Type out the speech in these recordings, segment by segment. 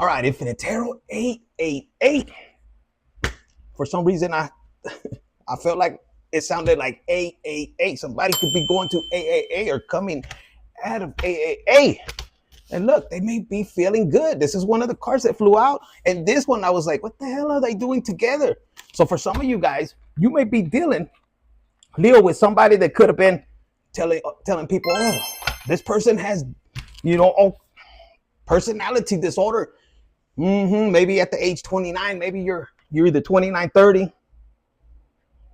All right, Infinite Tarot 888. For some reason, I felt like it sounded like 888. Somebody could be going to AAA or coming out of AAA. And look, they may be feeling good. This is one of the cards that flew out. And this one, I was like, what the hell are they doing together? So for some of you guys, you may be dealing, Leo, with somebody that could have been telling people, oh, this person has, personality disorder. Maybe at the age 29, maybe you're either 29, 30.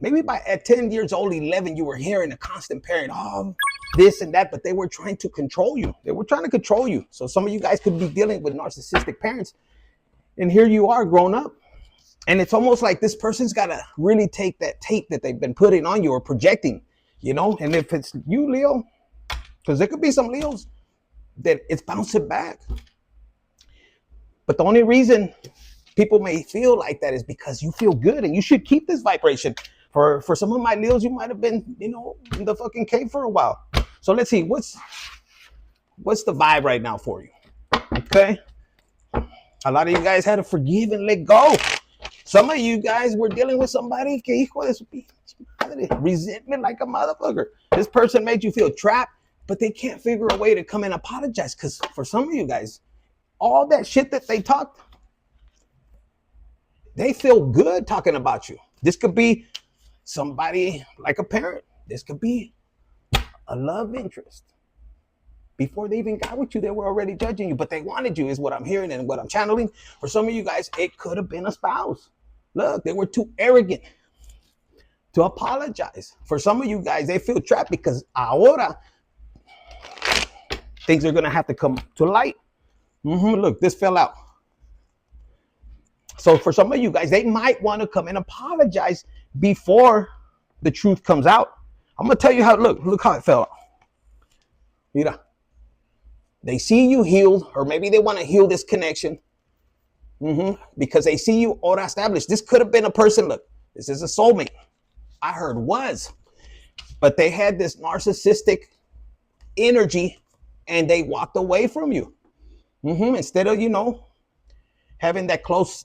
Maybe at 10 years old, 11, you were hearing a constant parent, oh, this and that, but they were trying to control you. They were trying to control you. So some of you guys could be dealing with narcissistic parents. And here you are grown up. And it's almost like this person's got to really take that tape that they've been putting on you or projecting, And if it's you, Leo, because there could be some Leos that it's bouncing back. But the only reason people may feel like that is because you feel good and you should keep this vibration. For some of my Leos, you might have been, in the fucking cave for a while. So let's see, what's the vibe right now for you? Okay. A lot of you guys had to forgive and let go. Some of you guys were dealing with somebody, resentment like a motherfucker. This person made you feel trapped, but they can't figure a way to come and apologize. Because for some of you guys, all that shit that they talked, they feel good talking about you. This could be somebody like a parent. This could be a love interest. Before they even got with you, they were already judging you, but they wanted you, is what I'm hearing and what I'm channeling. For some of you guys, it could have been a spouse. Look, they were too arrogant to apologize. For some of you guys, they feel trapped because ahora things are going to have to come to light. Look, this fell out. So for some of you guys, they might want to come and apologize before the truth comes out. I'm going to tell you how, look how it fell out. Mira. They see you healed, or maybe they want to heal this connection because they see you already established. This could have been a person, look, this is a soulmate. I heard was, but they had this narcissistic energy and they walked away from you. Instead of, having that close,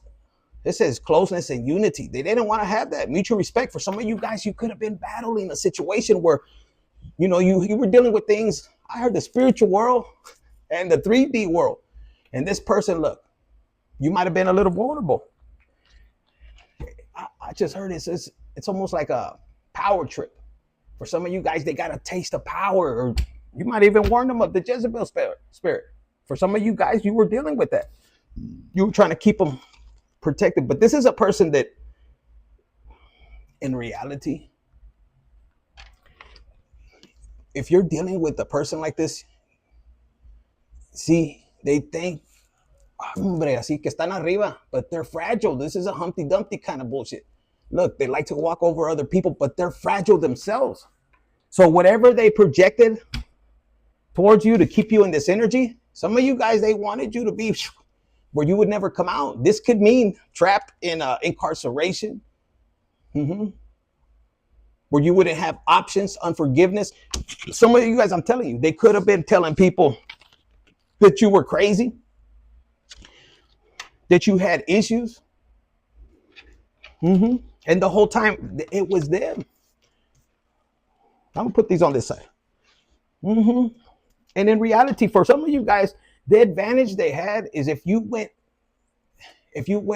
this says closeness and unity. They didn't want to have that mutual respect. For some of you guys, you could have been battling a situation where, you were dealing with things. I heard the spiritual world and the 3D world. And this person, look, you might have been a little vulnerable. I just heard it's almost like a power trip. For some of you guys, they got a taste of power, or you might even warn them of the Jezebel spirit. For some of you guys, you were dealing with that. You were trying to keep them protected. But this is a person that, in reality, if you're dealing with a person like this, see, they think, hombre, así que están arriba, but they're fragile. This is a Humpty Dumpty kind of bullshit. Look, they like to walk over other people, but they're fragile themselves. So whatever they projected towards you to keep you in this energy, some of you guys, they wanted you to be where you would never come out. This could mean trapped in incarceration, where you wouldn't have options, unforgiveness. Some of you guys, I'm telling you, they could have been telling people that you were crazy, that you had issues. And the whole time, it was them. I'm gonna put these on this side. And in reality, for some of you guys, the advantage they had is if you went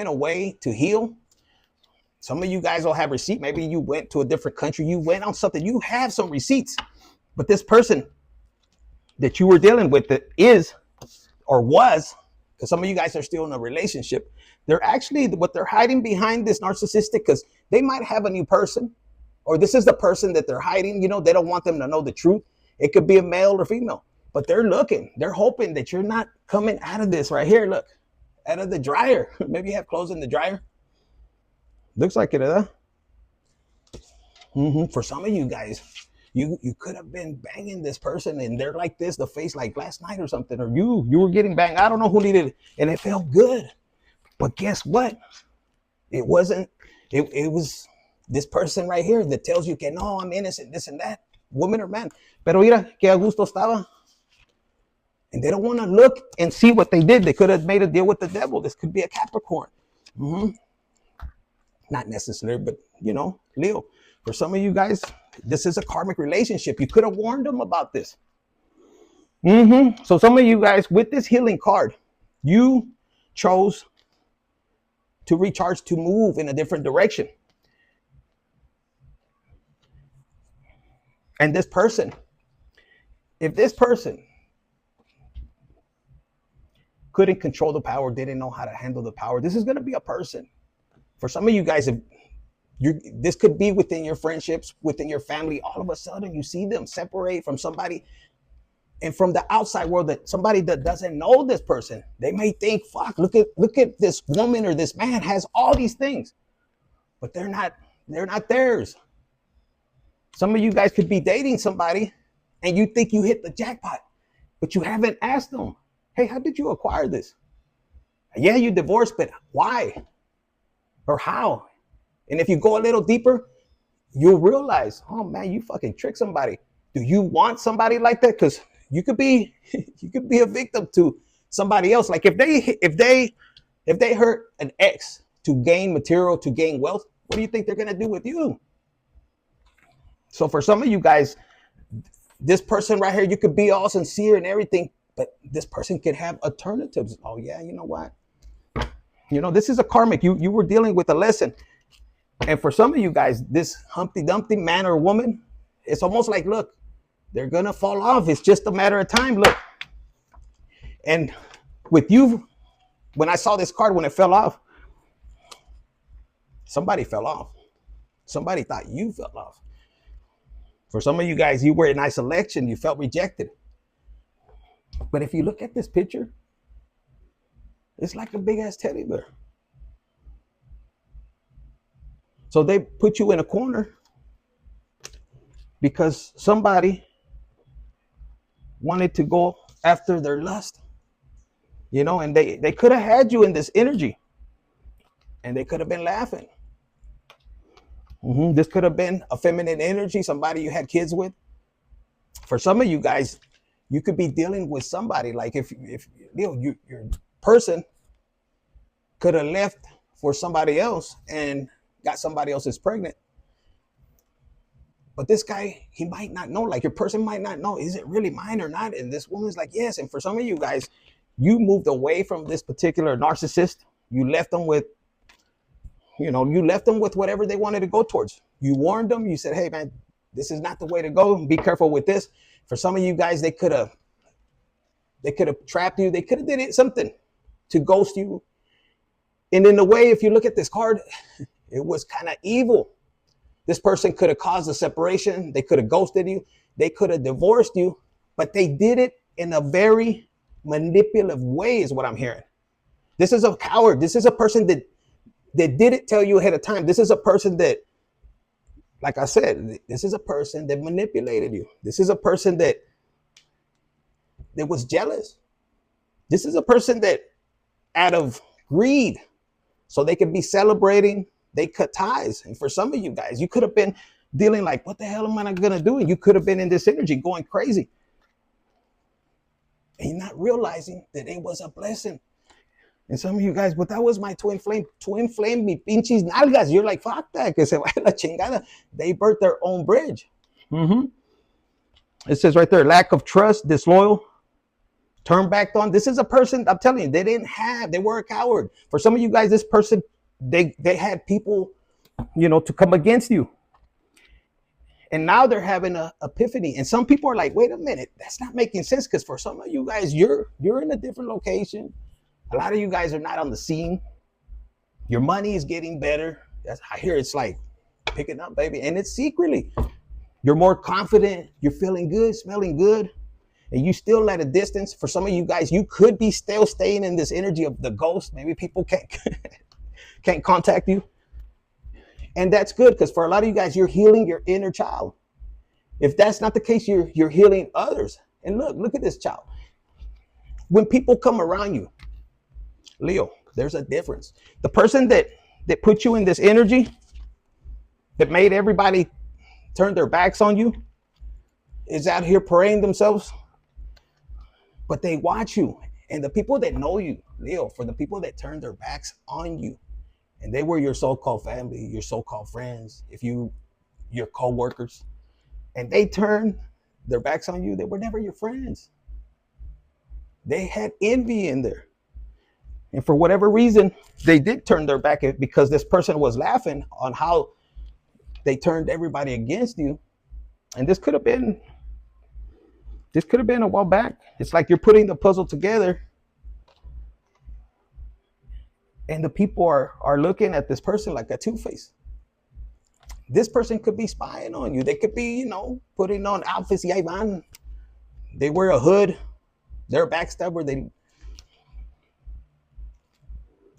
away to heal. Some of you guys will have receipt. Maybe you went to a different country. You went on something. You have some receipts. But this person that you were dealing with that is or was, because some of you guys are still in a relationship, they're actually, what they're hiding behind this narcissistic, because they might have a new person, or this is the person that they're hiding. They don't want them to know the truth. It could be a male or female, but they're looking. They're hoping that you're not coming out of this right here. Look, out of the dryer. Maybe you have clothes in the dryer. Looks like it, huh? For some of you guys, you could have been banging this person and they're like this, the face like last night or something, or you were getting banged. I don't know who needed it, and it felt good. But guess what? It wasn't, it was this person right here that tells you, que no, I'm innocent, this and that, woman or man. Pero mira, que a gusto estaba. And they don't want to look and see what they did. They could have made a deal with the devil. This could be a Capricorn. Not necessarily, but you know, Leo. For some of you guys, this is a karmic relationship. You could have warned them about this. So some of you guys, with this healing card, you chose to recharge, to move in a different direction. And this person, if this person couldn't control the power, didn't know how to handle the power, this is going to be a person. For some of you guys, if this could be within your friendships, within your family, all of a sudden you see them separate from somebody, and from the outside world, that somebody that doesn't know this person, they may think, fuck, look at this woman or this man has all these things, but they're not theirs. Some of you guys could be dating somebody and you think you hit the jackpot, but you haven't asked them, hey, how did you acquire this? Yeah, you divorced, but why? Or how? And if you go a little deeper, you'll realize, oh man, you fucking tricked somebody. Do you want somebody like that? Because you could be a victim to somebody else. Like if they hurt an ex to gain material, to gain wealth, what do you think they're gonna do with you? So for some of you guys, this person right here, you could be all sincere and everything, but this person could have alternatives. Oh yeah, you know what? You know, this is a karmic. You were dealing with a lesson. And for some of you guys, this Humpty Dumpty man or woman, it's almost like, look, they're going to fall off. It's just a matter of time. Look. And with you, when I saw this card, when it fell off, somebody fell off. Somebody thought you fell off. For some of you guys, you were in isolation. You felt rejected. But if you look at this picture, it's like a big ass teddy bear. So they put you in a corner because somebody wanted to go after their lust, you know, and they could have had you in this energy and they could have been laughing. This could have been a feminine energy, somebody you had kids with. For some of you guys, you could be dealing with somebody like if you know, your person could have left for somebody else and got somebody else is pregnant. But this guy, he might not know, like your person might not know, is it really mine or not? And this woman's like, yes. And for some of you guys, you moved away from this particular narcissist. You left them with, you know, you left them with whatever they wanted to go towards. You warned them. You said, hey man, this is not the way to go. Be careful with this. For some of you guys, they could have trapped you. They could have did something to ghost you. And in a way, if you look at this card, it was kind of evil. This person could have caused a separation. They could have ghosted you. They could have divorced you, but they did it in a very manipulative way is what I'm hearing. This is a coward. This is a person that didn't tell you ahead of time. This is a person that, like I said, this is a person that manipulated you. This is a person that was jealous. This is a person that out of greed, so they could be celebrating, they cut ties. And for some of you guys, you could have been dealing like, what the hell am I going to do? And you could have been in this energy going crazy. And you're not realizing that it was a blessing. And some of you guys, but that was my twin flame, mi pinches nalgas. You're like, fuck that, que se vaya la chingada. They burnt their own bridge. It says right there, lack of trust, disloyal, turn back on. This is a person, I'm telling you, they were a coward. For some of you guys, this person, they had people, you know, to come against you. And now they're having an epiphany. And some people are like, wait a minute, that's not making sense. Because for some of you guys, you're in a different location. A lot of you guys are not on the scene. Your money is getting better. I hear it's like picking up, baby. And it's secretly. You're more confident. You're feeling good, smelling good. And you still at a distance. For some of you guys, you could be still staying in this energy of the ghost. Maybe people can't contact you. And that's good, because for a lot of you guys, you're healing your inner child. If that's not the case, you're healing others. And look at this child. When people come around you, Leo, there's a difference. The person that put you in this energy, that made everybody turn their backs on you, is out here parading themselves. but they watch you. And the people that know you, Leo, for the people that turn their backs on you, and they were your so-called family, your so-called friends, if you, your co-workers, and they turn their backs on you, they were never your friends. They had envy in there. And for whatever reason, they did turn their back because this person was laughing on how they turned everybody against you. And this could have been a while back. It's like you're putting the puzzle together, and the people are looking at this person like a two-face. This person could be spying on you. They could be, putting on outfits. Yeah, man. They wear a hood. They're a backstabber.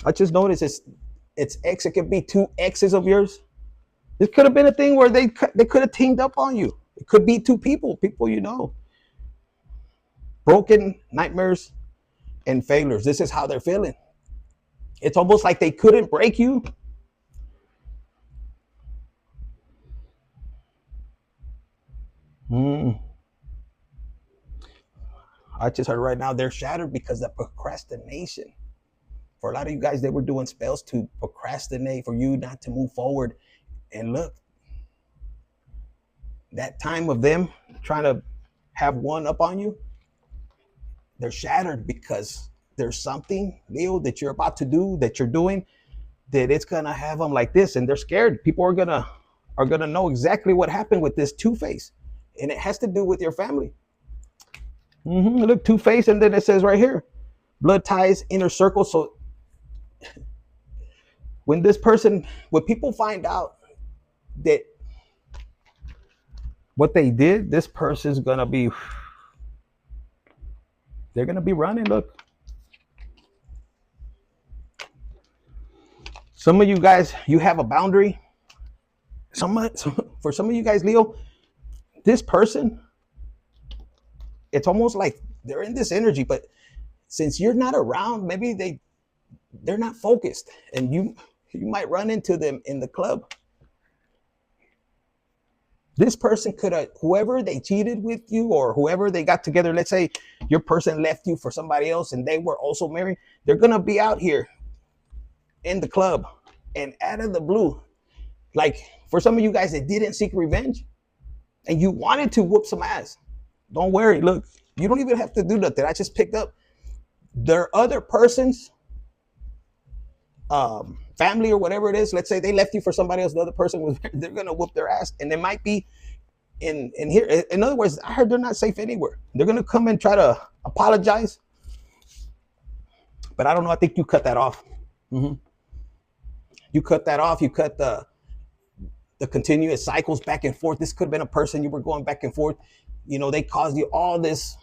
I just noticed it's X. It could be two X's of yours. This could have been a thing where they could have teamed up on you. It could be two people broken nightmares and failures. This is how they're feeling. It's almost like they couldn't break you. I just heard right now they're shattered because of procrastination. For a lot of you guys, they were doing spells to procrastinate, for you not to move forward. And look, that time of them trying to have one up on you, they're shattered because there's something, Leo, that you're about to do, that you're doing, that it's gonna have them like this, and they're scared. People are gonna know exactly what happened with this two-face, and it has to do with your family. Look, two-face, and then it says right here, blood ties, inner circle. So when people find out that what they did, this person's gonna be, they're gonna be running. Look, some of you guys, you have a boundary. For some of you guys, Leo, this person, it's almost like they're in this energy, but since you're not around, maybe they're not focused, and you might run into them in the club. This person could have, whoever they cheated with you or whoever they got together, let's say your person left you for somebody else and they were also married, they're gonna be out here in the club, and out of the blue, like for some of you guys that didn't seek revenge and you wanted to whoop some ass, don't worry. Look, you don't even have to do nothing. I just picked up their other person's family or whatever it is. Let's say they left you for somebody else. The other person was, they're gonna whoop their ass, and they might be in here. In other words, I heard they're not safe anywhere. They're gonna come and try to apologize, but I don't know. I think you cut that off. You cut that off. You cut the continuous cycles back and forth. This could have been a person you were going back and forth. They caused you all this.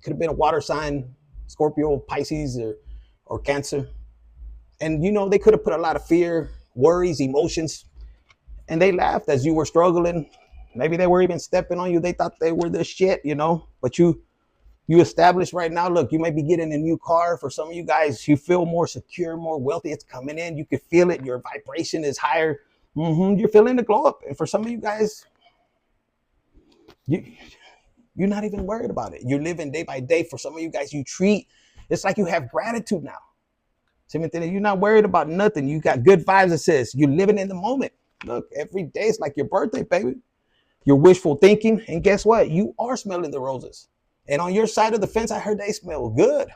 Could have been a water sign, Scorpio, Pisces, or Cancer. And they could have put a lot of fear, worries, emotions, and they laughed as you were struggling. Maybe they were even stepping on you. They thought they were the shit, but you established right now. Look, you might be getting a new car. For some of you guys, you feel more secure, more wealthy. It's coming in. You can feel it. Your vibration is higher. You're feeling the glow up. And for some of you guys, you're not even worried about it. You're living day by day. For some of you guys, it's like you have gratitude now. You're not worried about nothing. You got good vibes. It says you're living in the moment. Look, every day it's like your birthday, baby. You're wishful thinking. And guess what? You are smelling the roses. And on your side of the fence, I heard they smell good.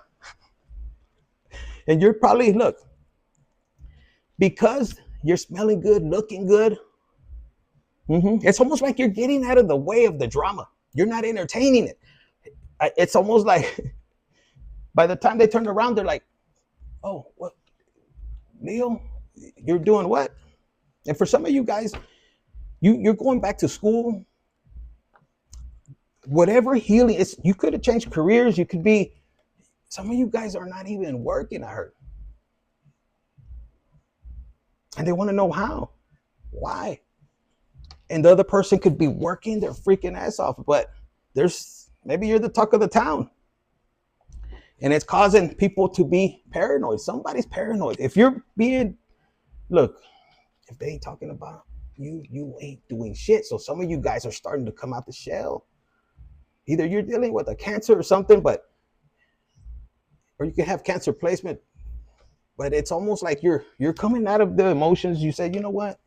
And you're probably, look, because you're smelling good, looking good, it's almost like you're getting out of the way of the drama. You're not entertaining it. It's almost like by the time they turn around, they're like, oh, what, Leo, you're doing what? And for some of you guys, you're going back to school. Whatever healing is, you could have changed careers. You could be, some of you guys are not even working, I heard. And they want to know how, why. And the other person could be working their freaking ass off, but maybe you're the talk of the town. And it's causing people to be paranoid. Somebody's paranoid. If you're look, if they ain't talking about you, you ain't doing shit. So some of you guys are starting to come out the shell. Either you're dealing with a Cancer or something, but or you can have Cancer placement, but it's almost like you're coming out of the emotions. You say, you know what?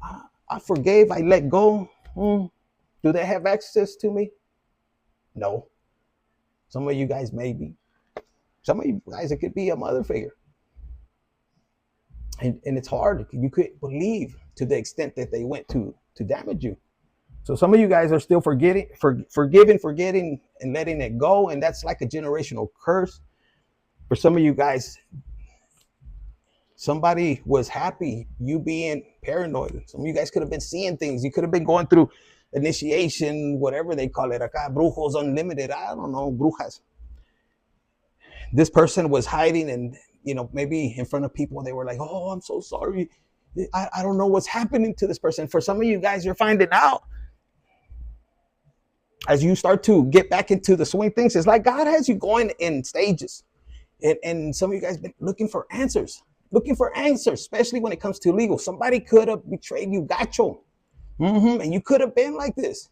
I forgave, I let go. Do they have access to me? No. Some of you guys maybe. Some of you guys, it could be a mother figure. And it's hard. You couldn't believe to the extent that they went to damage you. So some of you guys are still forgiving, and letting it go. And that's like a generational curse. For some of you guys, somebody was happy, you being paranoid. Some of you guys could have been seeing things. You could have been going through initiation, whatever they call it. Acá, brujos unlimited. I don't know, brujas. This person was hiding, and maybe in front of people, they were like, oh, I'm so sorry. I don't know what's happening to this person. For some of you guys, you're finding out. As you start to get back into the swing things, it's like God has you going in stages. And some of you guys been looking for answers, especially when it comes to legal. Somebody could have betrayed you, gacho. And you could have been like this.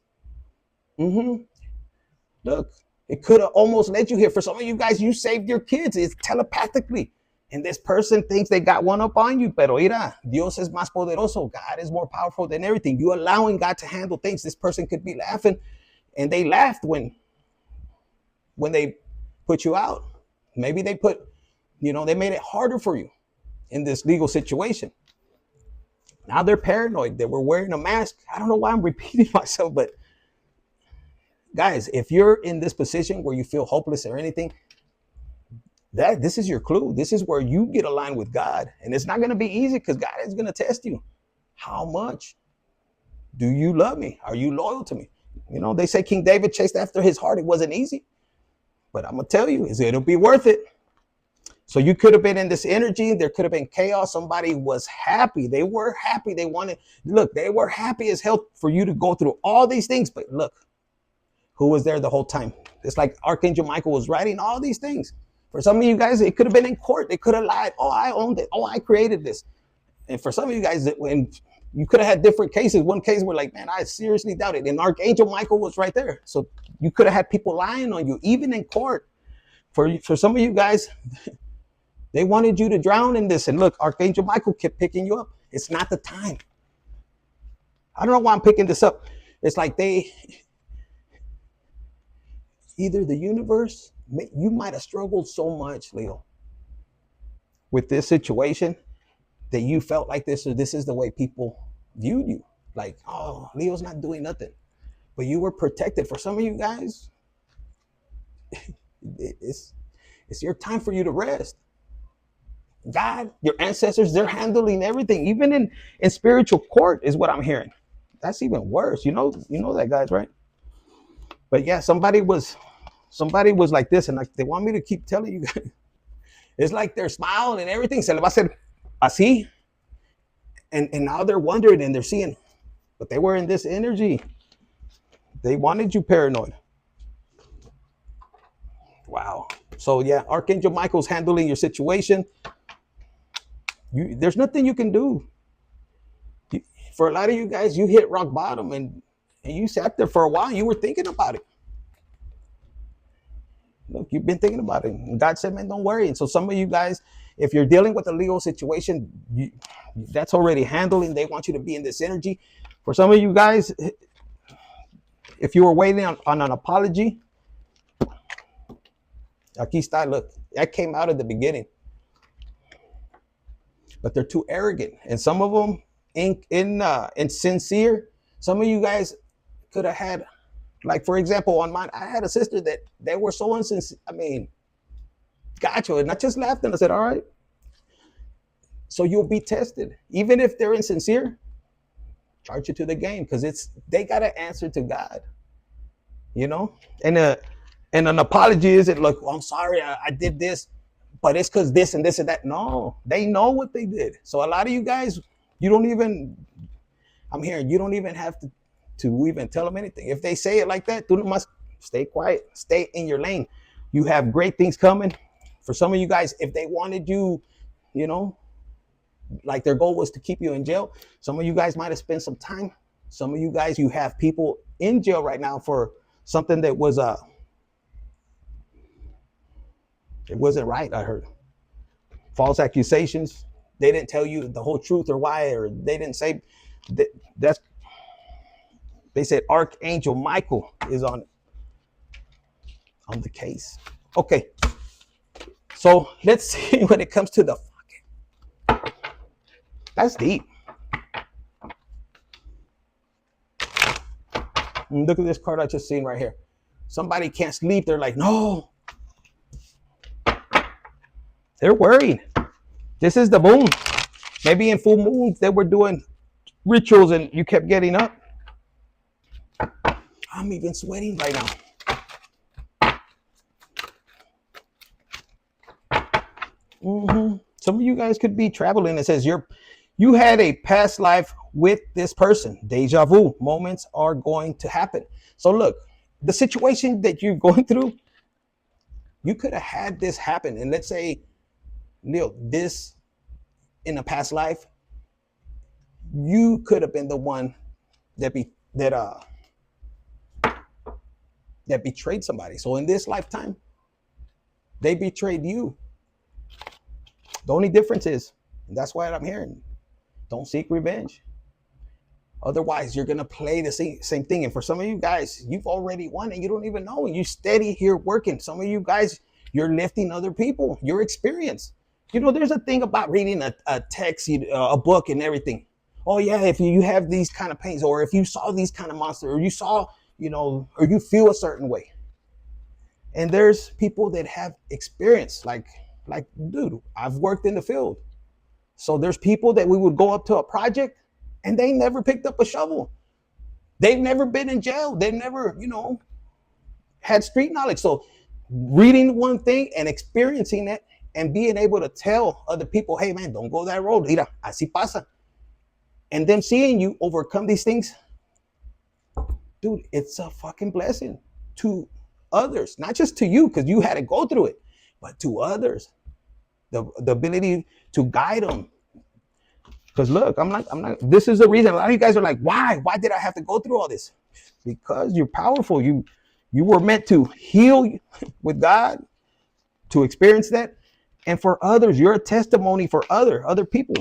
Look, it could have almost led you here. For some of you guys, you saved your kids. It's telepathically. And this person thinks they got one up on you. Pero mira, Dios es más poderoso. God is more powerful than everything. You allowing God to handle things. This person could be laughing. And they laughed when they put you out. Maybe they they made it harder for you in this legal situation. Now they're paranoid. They were wearing a mask. I don't know why I'm repeating myself, but guys, if you're in this position where you feel hopeless or anything, this is your clue. This is where you get aligned with God. And it's not going to be easy, because God is going to test you. How much do you love me? Are you loyal to me? They say King David chased after his heart. It wasn't easy. But I'm going to tell you, it'll be worth it. So you could have been in this energy. There could have been chaos. Somebody was happy. They were happy. They were happy as hell for you to go through all these things. But look, who was there the whole time? It's like Archangel Michael was writing all these things. For some of you guys, it could have been in court. They could have lied. Oh, I owned it. Oh, I created this. And for some of you guys, when you could have had different cases. One case where like, man, I seriously doubt it. And Archangel Michael was right there. So you could have had people lying on you, even in court. For some of you guys, they wanted you to drown in this. And look, Archangel Michael kept picking you up. It's not the time. I don't know why I'm picking this up. It's like either the universe, you might have struggled so much, Leo, with this situation that you felt like this, or this is the way people viewed you. Like, oh, Leo's not doing nothing. But you were protected. For some of you guys, it's your time for you to rest. God, your ancestors, they're handling everything. Even in spiritual court is what I'm hearing. That's even worse. You know that, guys, right? But yeah, somebody was like this, and like they want me to keep telling you guys. It's like they're smiling and everything. Se le va a hacer así. And now they're wondering and they're seeing, but they were in this energy. They wanted you paranoid. Wow. So yeah, Archangel Michael's handling your situation. There's nothing you can do. For a lot of you guys, you hit rock bottom and you sat there for a while. You were thinking about it. Look, you've been thinking about it. And God said, man, don't worry. And so some of you guys, if you're dealing with a legal situation, that's already handling. They want you to be in this energy. For some of you guys, if you were waiting on an apology, aquí está, look, that came out at the beginning. But they're too arrogant. And some of them insincere. Some of you guys could have had, like, for example, on mine, I had a sister that they were so insincere. I mean, gotcha. And I just laughed and I said, all right. So you'll be tested. Even if they're insincere, charge you to the game, because they got to answer to God. And an apology isn't like, oh, I'm sorry, I did this, but it's because this and this and that. No, they know what they did. So a lot of you guys, I'm hearing, you don't even have to even tell them anything. If they say it like that, tú must stay quiet, stay in your lane. You have great things coming. For some of you guys, if they wanted you, like their goal was to keep you in jail, some of you guys might have spent some time. Some of you guys, you have people in jail right now for something that was It wasn't right, I heard. False accusations. They didn't tell you the whole truth or why, or they didn't say that. That's, they said Archangel Michael is on the case. Okay, so let's see when it comes to the fucking. That's deep. Look at this card I just seen right here. Somebody can't sleep. They're like, no. They're worried. This is the moon. Maybe in full moons they were doing rituals and you kept getting up. I'm even sweating right now. Some of you guys could be traveling. It says you had a past life with this person. Deja vu moments are going to happen. So look, the situation that you're going through, you could have had this happen. And let's say, Neil, this in a past life, you could have been the one that betrayed somebody. So in this lifetime, they betrayed you. The only difference is, and that's why I'm hearing, don't seek revenge. Otherwise, you're going to play the same thing. And for some of you guys, you've already won and you don't even know. You're steady here working. Some of you guys, you're lifting other people, your experience. You know, there's a thing about reading a text, a book and everything. Oh, yeah, if you have these kind of pains, or if you saw these kind of monsters, or you saw, you know, or you feel a certain way. And there's people that have experience, like, dude, I've worked in the field. So there's people that we would go up to a project and they never picked up a shovel. They've never been in jail. They've never, you know, had street knowledge. So reading one thing and experiencing it and being able to tell other people, hey, man, don't go that road. Mira, así pasa. And them seeing you overcome these things, dude, it's a fucking blessing to others, not just to you because you had to go through it, but to others. The ability to guide them. Because look, I'm not, this is the reason a lot of you guys are like, why did I have to go through all this? Because you're powerful. You were meant to heal with God, to experience that. And for others, you're a testimony for other people.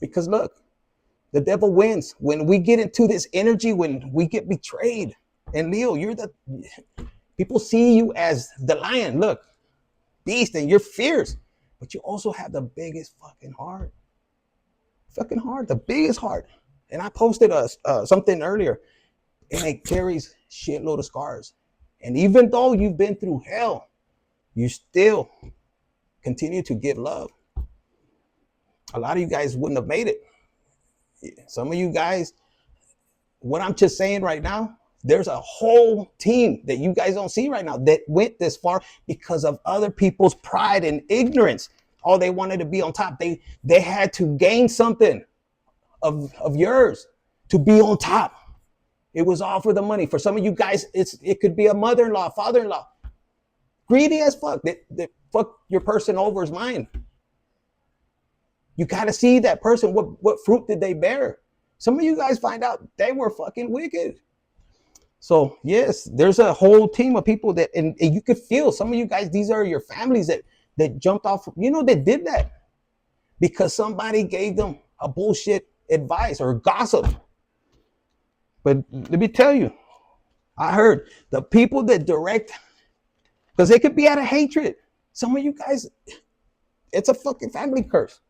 Because look, the devil wins. When we get into this energy, when we get betrayed, and Leo, people see you as the lion, look, beast, and you're fierce, but you also have the biggest fucking heart. The biggest heart. And I posted something earlier, and it carries shitload of scars. And even though you've been through hell, you still continue to give love. A lot of you guys wouldn't have made it. Some of you guys, what I'm just saying right now, there's a whole team that you guys don't see right now that went this far because of other people's pride and ignorance. Oh, they wanted to be on top. They had to gain something of yours to be on top. It was all for the money. For some of you guys, it could be a mother-in-law, father-in-law. Greedy as fuck. They fuck your person over his mind. You got to see that person. What fruit did they bear? Some of you guys find out they were fucking wicked. So yes, there's a whole team of people that, and you could feel some of you guys, these are your families that jumped off, you know, that did that because somebody gave them a bullshit advice or gossip. But let me tell you, I heard the people that direct, because they could be out of hatred. Some of you guys, it's a fucking family curse.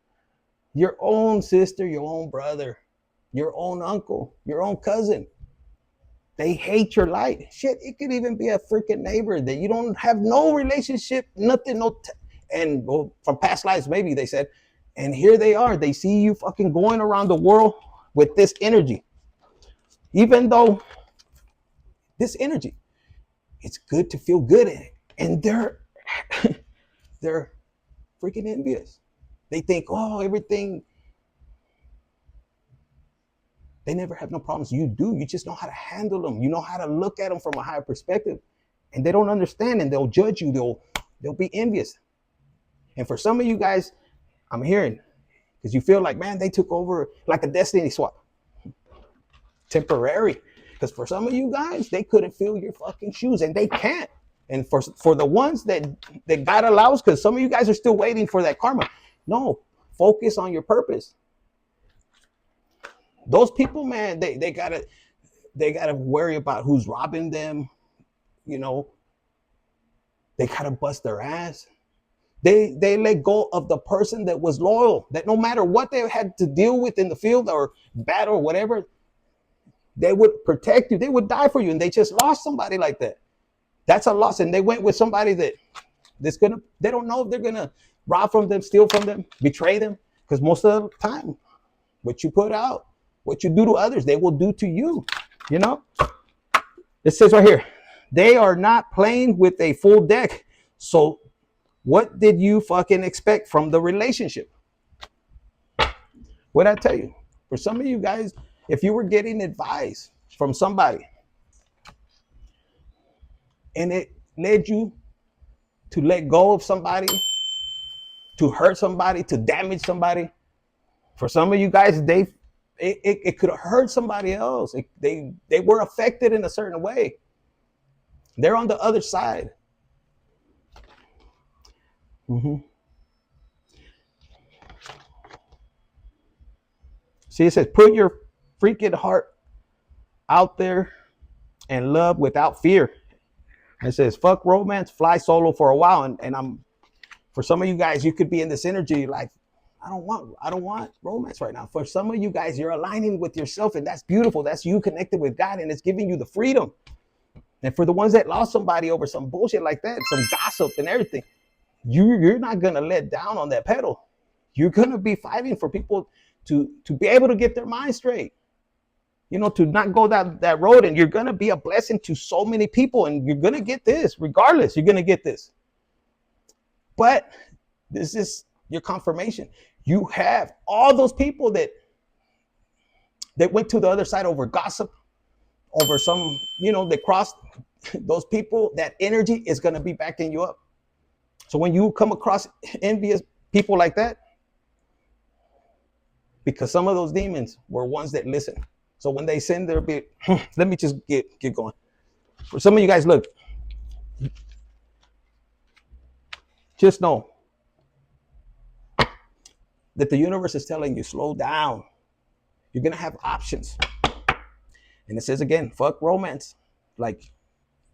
Your own sister, your own brother, your own uncle, your own cousin. They hate your light. Shit, it could even be a freaking neighbor that you don't have no relationship, nothing, and well, from past lives, maybe they said, and here they are. They see you fucking going around the world with this energy. Even though this energy, it's good to feel good in it. And they're freaking envious. They think, oh, everything. They never have no problems. You do. You just know how to handle them. You know how to look at them from a higher perspective. And they don't understand and they'll judge you. They'll be envious. And for some of you guys, I'm hearing, because you feel like, man, they took over like a destiny swap. Temporary. Because for some of you guys, they couldn't fill your fucking shoes and they can't. And for the ones that God allows, because some of you guys are still waiting for that karma. No, focus on your purpose. Those people, man, they gotta worry about who's robbing them. You know, they gotta bust their ass. They let go of the person that was loyal, that no matter what they had to deal with in the field or battle or whatever, they would protect you. They would die for you. And they just lost somebody like that. That's a loss. And they went with somebody they don't know if they're gonna rob from them, steal from them, betray them. Because most of the time, what you put out, what you do to others, they will do to you. You know? It says right here, they are not playing with a full deck. So what did you fucking expect from the relationship? What'd I tell you? For some of you guys, if you were getting advice from somebody and it led you to let go of somebody, to hurt somebody, to damage somebody, for some of you guys, it could have hurt somebody else. They were affected in a certain way. They're on the other side. See, it says, put your freaking heart out there and love without fear. It says, fuck romance, fly solo for a while. And I'm, for some of you guys, you could be in this energy like, I don't want romance right now. For some of you guys, you're aligning with yourself, and that's beautiful. That's you connected with God, and it's giving you the freedom. And for the ones that lost somebody over some bullshit like that, some gossip and everything, you're not going to let down on that pedal. You're going to be fighting for people to be able to get their mind straight, you know, to not go that road. And you're going to be a blessing to so many people, and you're going to get this regardless. You're going to get this. But this is your confirmation. You have all those people that went to the other side over gossip, over some, you know, they crossed. Those people, that energy is going to be backing you up. So when you come across envious people like that, because some of those demons were ones that listen. So when they send their bit, let me just get going. For some of you guys, look, just know that the universe is telling you, slow down. You're going to have options. And it says again, fuck romance. Like,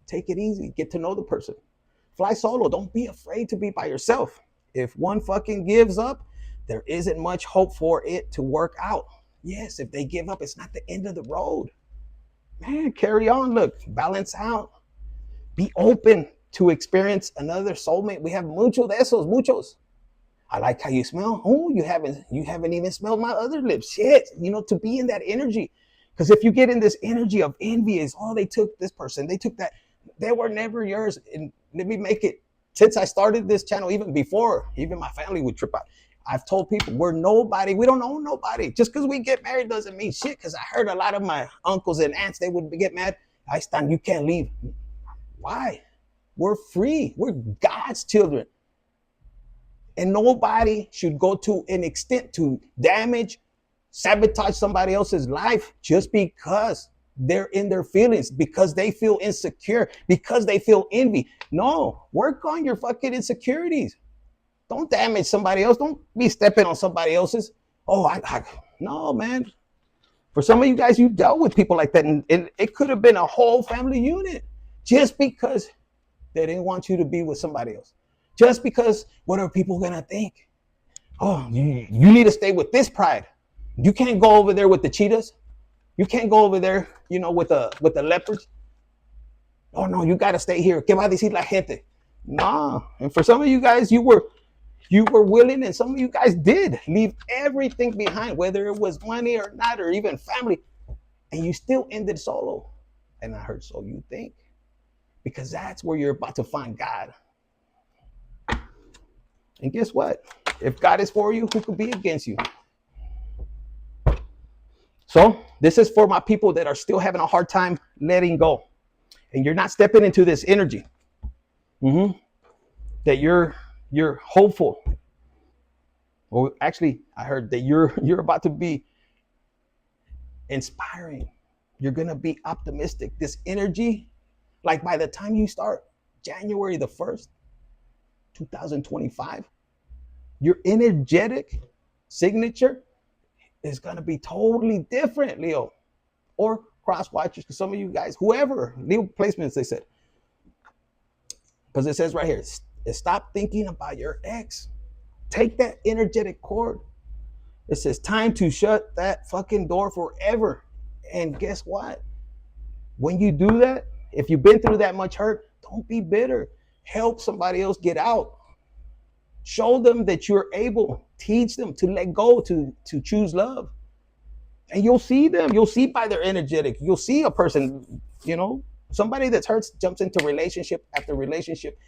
take it easy. Get to know the person. Fly solo. Don't be afraid to be by yourself. If one fucking gives up, there isn't much hope for it to work out. Yes, if they give up, it's not the end of the road. Man, carry on. Look, balance out. Be open to experience another soulmate. We have muchos. I like how you smell. Oh, you haven't even smelled my other lips. Shit, you know, to be in that energy. Because if you get in this energy of envy, is they took this person, they took that. They were never yours. And let me make it, since I started this channel, even before, even my family would trip out. I've told people we're nobody. We don't own nobody. Just because we get married doesn't mean shit. Because I heard a lot of my uncles and aunts, they would get mad. I stand, you can't leave. Why? We're free. We're God's children. And nobody should go to an extent to damage, sabotage somebody else's life just because they're in their feelings, because they feel insecure, because they feel envy. No, work on your fucking insecurities. Don't damage somebody else. Don't be stepping on somebody else's. No, man. For some of you guys, you dealt with people like that, and it could have been a whole family unit just because they didn't want you to be with somebody else. Just because, what are people gonna think? Oh, you need to stay with this pride. You can't go over there with the cheetahs. You can't go over there, you know, with the leopards. Oh no, you gotta stay here. Que va a decir la gente? Nah. And for some of you guys, you were willing, and some of you guys did leave everything behind, whether it was money or not, or even family, and you still ended solo. And I heard, so you think, because that's where you're about to find God. And guess what? If God is for you, who could be against you? So this is for my people that are still having a hard time letting go. And you're not stepping into this energy. That you're hopeful. Or actually, I heard that you're about to be inspiring. You're going to be optimistic. This energy, like by the time you start January the 1st, 2025, your energetic signature is going to be totally different, Leo. Or cross watchers, because some of you guys, whoever, Leo placements, they said. Because it says right here, stop thinking about your ex. Take that energetic cord. It says time to shut that fucking door forever. And guess what? When you do that, if you've been through that much hurt, don't be bitter. Help somebody else get out. Show them that you're able. Teach them to let go, to choose love. And you'll see them. You'll see by their energetic. You'll see a person, somebody that's hurt jumps into relationship after relationship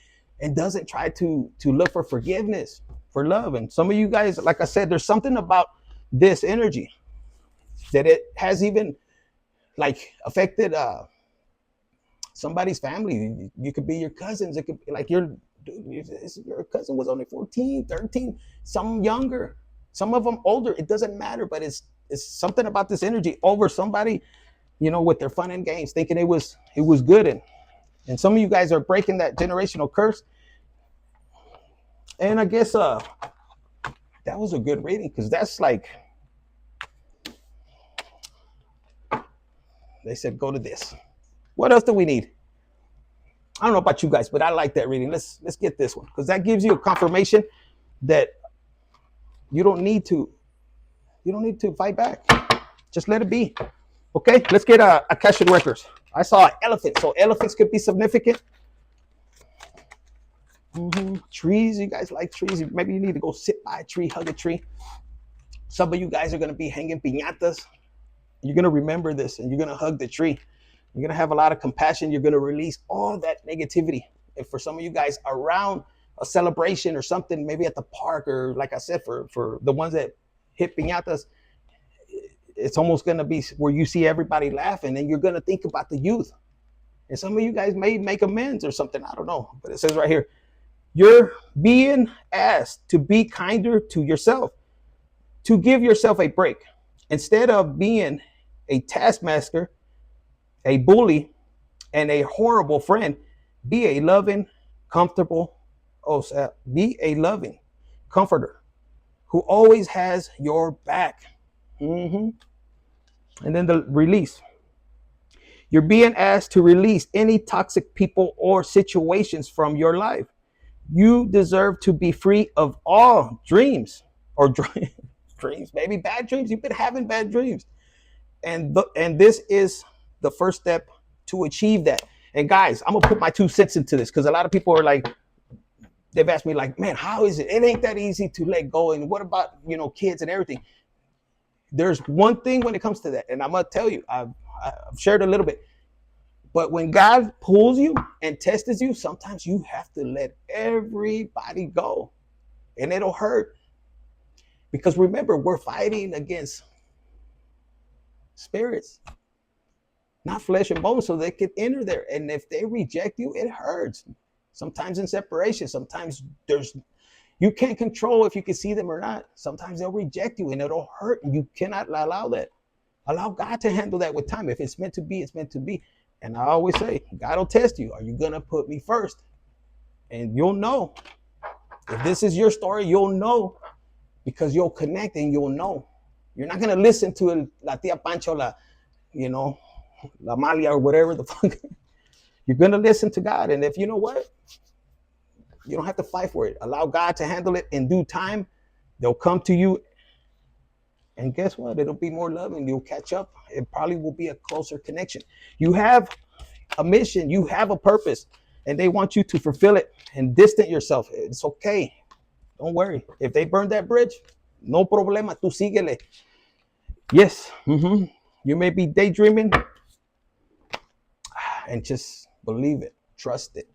and doesn't try to look for forgiveness, for love. And some of you guys, like I said, there's something about this energy that it has even like affected somebody's family. You could be your cousins. It could be like your cousin was only 14, 13, some younger, some of them older. It doesn't matter, but it's something about this energy over somebody, with their fun and games, thinking it was good. And some of you guys are breaking that generational curse. And I guess that was a good reading, because that's like, they said go to this. What else do we need? I don't know about you guys, but I like that reading. Let's get this one, because that gives you a confirmation that you don't need to fight back. Just let it be. Okay, let's get Akashic records. I saw an elephant, so elephants could be significant. Trees, you guys like trees. Maybe you need to go sit by a tree, hug a tree. Some of you guys are going to be hanging piñatas. You're going to remember this, and you're going to hug the tree. You're going to have a lot of compassion. You're going to release all that negativity. And for some of you guys, around a celebration or something, maybe at the park, or like I said, for the ones that hit piñatas, it's almost going to be where you see everybody laughing, and you're going to think about the youth. And some of you guys may make amends or something. I don't know. But it says right here, you're being asked to be kinder to yourself, to give yourself a break. Instead of being a taskmaster, a bully, and a horrible friend, be a loving, comfortable, be a loving comforter who always has your back. And then the release. You're being asked to release any toxic people or situations from your life. You deserve to be free of all dreams or dreams, maybe bad dreams. You've been having bad dreams. And this is the first step to achieve that. And guys, I'm going to put my 2 cents into this, because a lot of people are like, they've asked me like, man, how is it? It ain't that easy to let go. And what about, kids and everything? There's one thing when it comes to that. And I'm going to tell you, I've shared a little bit. But when God pulls you and tests you, sometimes you have to let everybody go. And it'll hurt. Because remember, we're fighting against spirits, not flesh and bone, so they can enter there. And if they reject you, it hurts. Sometimes in separation, sometimes you can't control if you can see them or not. Sometimes they'll reject you and it'll hurt. You cannot allow that. Allow God to handle that with time. If it's meant to be, it's meant to be. And I always say, God will test you. Are you going to put me first? And you'll know. If this is your story, you'll know, because you'll connect and you'll know. You're not going to listen to La Tia Pancho, La Malia, or whatever the fuck. You're going to listen to God. And if you know what, you don't have to fight for it. Allow God to handle it in due time. They'll come to you. And guess what? It'll be more loving. You'll catch up. It probably will be a closer connection. You have a mission. You have a purpose. And they want you to fulfill it and distance yourself. It's okay. Don't worry. If they burn that bridge, no problema. Tú síguele. Yes. You may be daydreaming. And just believe it. Trust it.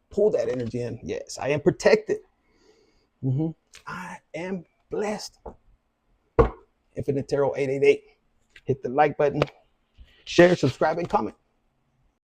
Pull that energy in. Yes, I am protected. I am blessed. Infinite Tarot 888. Hit the like button. Share, subscribe, and comment.